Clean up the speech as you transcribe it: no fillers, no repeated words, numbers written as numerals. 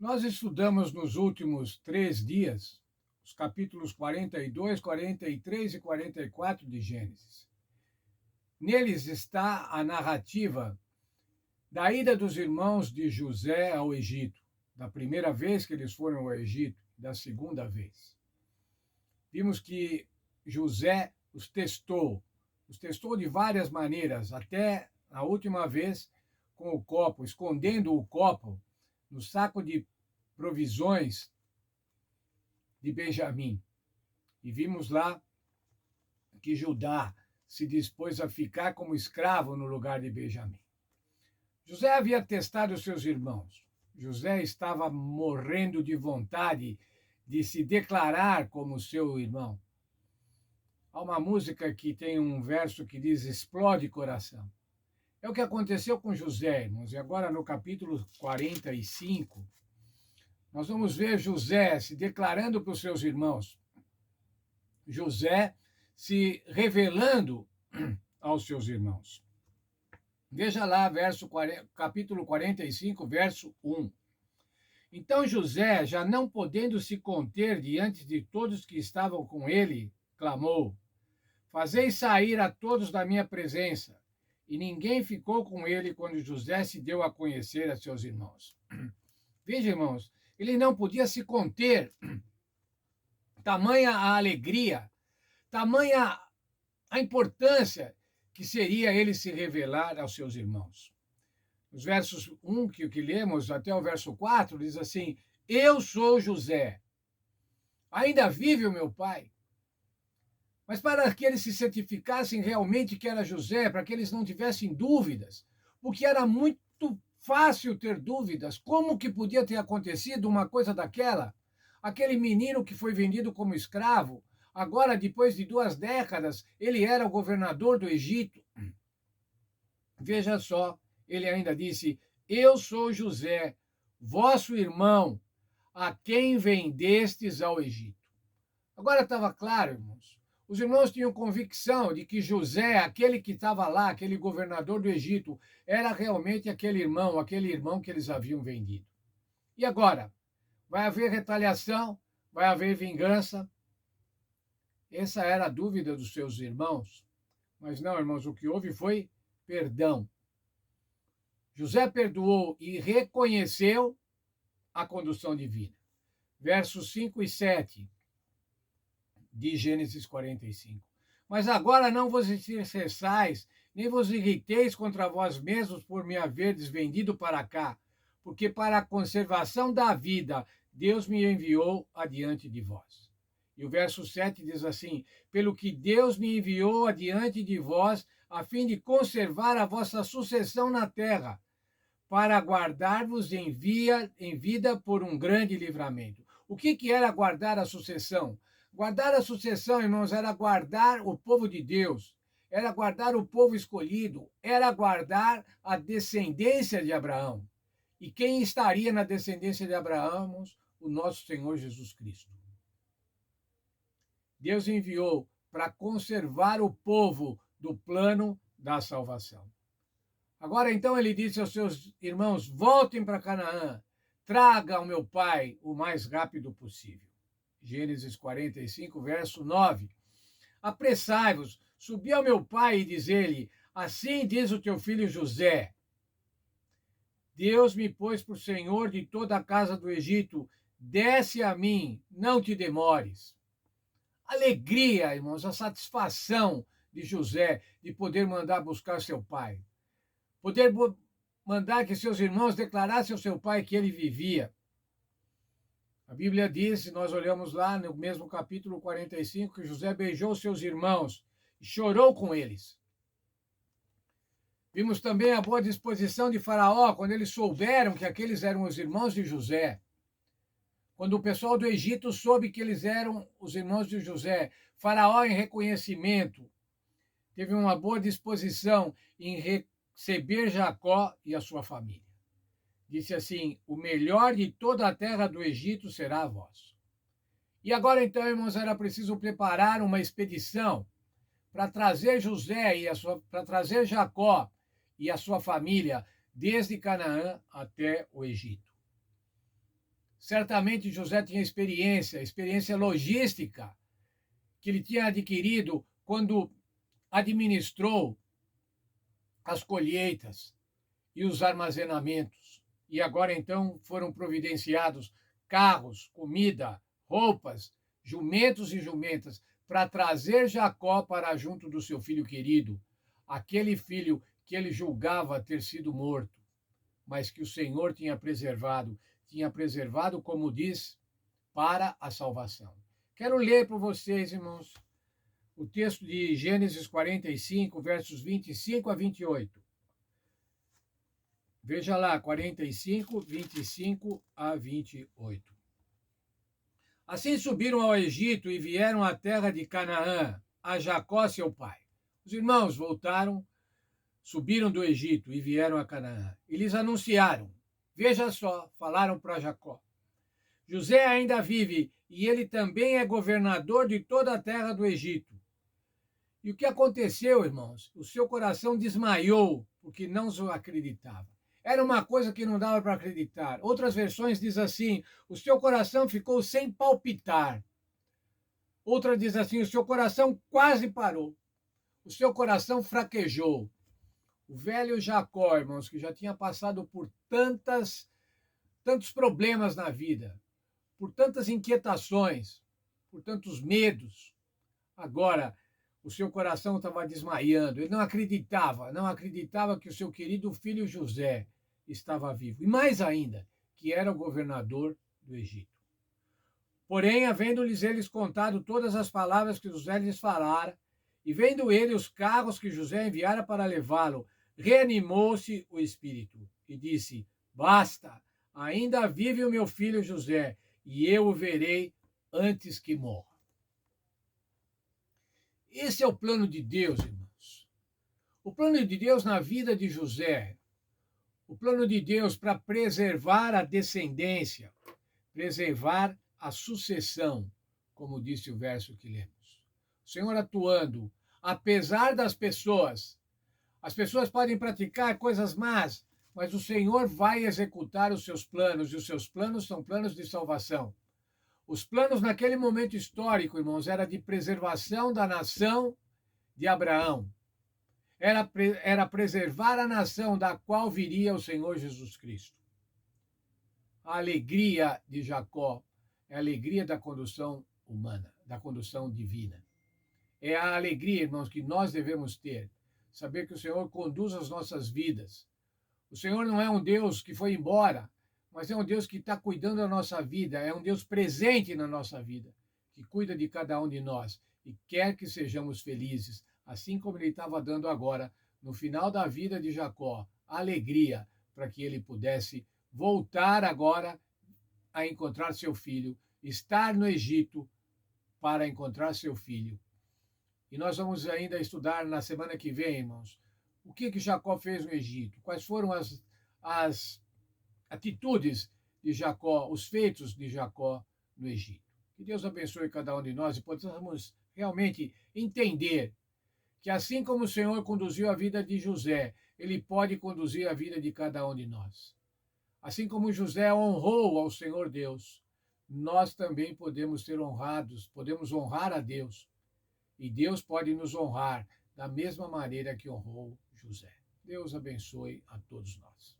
Nós estudamos nos últimos 3 dias os capítulos 42, 43 e 44 de Gênesis. Neles está a narrativa da ida dos irmãos de José ao Egito, da primeira vez que eles foram ao Egito, da segunda vez. Vimos que José os testou de várias maneiras, até a última vez com o copo, escondendo o copo no saco de provisões de Benjamim. E vimos lá que Judá se dispôs a ficar como escravo no lugar de Benjamim. José havia testado seus irmãos. José estava morrendo de vontade de se declarar como seu irmão. Há uma música que tem um verso que diz: explode coração. É o que aconteceu com José, irmãos. E agora no capítulo 45, nós vamos ver José se declarando para os seus irmãos. José se revelando aos seus irmãos. Veja lá, capítulo 45, verso 1. Então José, já não podendo se conter diante de todos que estavam com ele, clamou: fazei sair a todos da minha presença. E ninguém ficou com ele quando José se deu a conhecer a seus irmãos. Veja, irmãos, ele não podia se conter. Tamanha a alegria, tamanha a importância que seria ele se revelar aos seus irmãos. Os versos 1 que lemos até o verso 4 diz assim: eu sou José, ainda vive o meu pai. Mas para que eles se certificassem realmente que era José, para que eles não tivessem dúvidas, porque era muito fácil ter dúvidas, como que podia ter acontecido uma coisa daquela? Aquele menino que foi vendido como escravo, agora, depois de 2 décadas, ele era o governador do Egito. Veja só, ele ainda disse: eu sou José, vosso irmão, a quem vendestes ao Egito. Agora estava claro, irmãos. Os irmãos tinham convicção de que José, aquele que estava lá, aquele governador do Egito, era realmente aquele irmão que eles haviam vendido. E agora? Vai haver retaliação? Vai haver vingança? Essa era a dúvida dos seus irmãos. Mas não, irmãos, o que houve foi perdão. José perdoou e reconheceu a condução divina. Versos 5 e 7 de Gênesis 45. Mas agora não vos entristeçais, nem vos irriteis contra vós mesmos por me haverdes vendido para cá, porque para a conservação da vida Deus me enviou adiante de vós. E o verso 7 diz assim: pelo que Deus me enviou adiante de vós, a fim de conservar a vossa sucessão na terra, para guardar-vos em vida por um grande livramento. O que era guardar a sucessão? Guardar a sucessão, irmãos, era guardar o povo de Deus, era guardar o povo escolhido, era guardar a descendência de Abraão. E quem estaria na descendência de Abraão? O nosso Senhor Jesus Cristo. Deus enviou para conservar o povo do plano da salvação. Agora, então, ele disse aos seus irmãos: voltem para Canaã, traga ao meu pai o mais rápido possível. Gênesis 45, verso 9. Apressai-vos, subi ao meu pai e diz-lhe: assim diz o teu filho José: Deus me pôs por senhor de toda a casa do Egito, desce a mim, não te demores. Alegria, irmãos, a satisfação de José de poder mandar buscar seu pai. Poder mandar que seus irmãos declarassem ao seu pai que ele vivia. A Bíblia diz, nós olhamos lá no mesmo capítulo 45, que José beijou seus irmãos e chorou com eles. Vimos também a boa disposição de Faraó, quando eles souberam que aqueles eram os irmãos de José. Quando o pessoal do Egito soube que eles eram os irmãos de José, Faraó, em reconhecimento, teve uma boa disposição em receber Jacó e a sua família. Disse assim: o melhor de toda a terra do Egito será vosso. E agora, então, irmãos, era preciso preparar uma expedição para trazer para trazer Jacó e a sua família desde Canaã até o Egito. Certamente José tinha experiência logística, que ele tinha adquirido quando administrou as colheitas e os armazenamentos. E agora, então, foram providenciados carros, comida, roupas, jumentos e jumentas, para trazer Jacó para junto do seu filho querido, aquele filho que ele julgava ter sido morto, mas que o Senhor tinha preservado, como diz, para a salvação. Quero ler para vocês, irmãos, o texto de Gênesis 45, versos 25 a 28. Veja lá, 45, 25 a 28. Assim subiram ao Egito e vieram à terra de Canaã, a Jacó, seu pai. Os irmãos voltaram, subiram do Egito e vieram a Canaã. E lhes anunciaram. Veja só, falaram para Jacó. José ainda vive e ele também é governador de toda a terra do Egito. E o que aconteceu, irmãos? O seu coração desmaiou, porque não acreditava. Era uma coisa que não dava para acreditar. Outras versões diz assim: o seu coração ficou sem palpitar. Outra diz assim: o seu coração quase parou. O seu coração fraquejou. O velho Jacó, irmãos, que já tinha passado por tantos problemas na vida, por tantas inquietações, por tantos medos, agora o seu coração estava desmaiando. Ele não acreditava que o seu querido filho José estava vivo. E mais ainda, que era o governador do Egito. Porém, havendo-lhes eles contado todas as palavras que José lhes falara, e vendo ele os carros que José enviara para levá-lo, reanimou-se o espírito e disse: basta, ainda vive o meu filho José, e eu o verei antes que morra. Esse é o plano de Deus, irmãos. O plano de Deus na vida de José, o plano de Deus para preservar a descendência, preservar a sucessão, como disse o verso que lemos. O Senhor atuando, apesar das pessoas. As pessoas podem praticar coisas más, mas o Senhor vai executar os seus planos, e os seus planos são planos de salvação. Os planos naquele momento histórico, irmãos, era de preservação da nação de Abraão. Era preservar a nação da qual viria o Senhor Jesus Cristo. A alegria de Jacó é a alegria da condução humana, da condução divina. É a alegria, irmãos, que nós devemos ter. Saber que o Senhor conduz as nossas vidas. O Senhor não é um Deus que foi embora, mas é um Deus que está cuidando da nossa vida, é um Deus presente na nossa vida, que cuida de cada um de nós e quer que sejamos felizes, assim como ele estava dando agora, no final da vida de Jacó, alegria para que ele pudesse voltar agora a encontrar seu filho, estar no Egito para encontrar seu filho. E nós vamos ainda estudar na semana que vem, irmãos, o que Jacó fez no Egito, quais foram as atitudes de Jacó, os feitos de Jacó no Egito. Que Deus abençoe cada um de nós e possamos realmente entender que assim como o Senhor conduziu a vida de José, ele pode conduzir a vida de cada um de nós. Assim como José honrou ao Senhor Deus, nós também podemos ser honrados, podemos honrar a Deus. E Deus pode nos honrar da mesma maneira que honrou José. Deus abençoe a todos nós.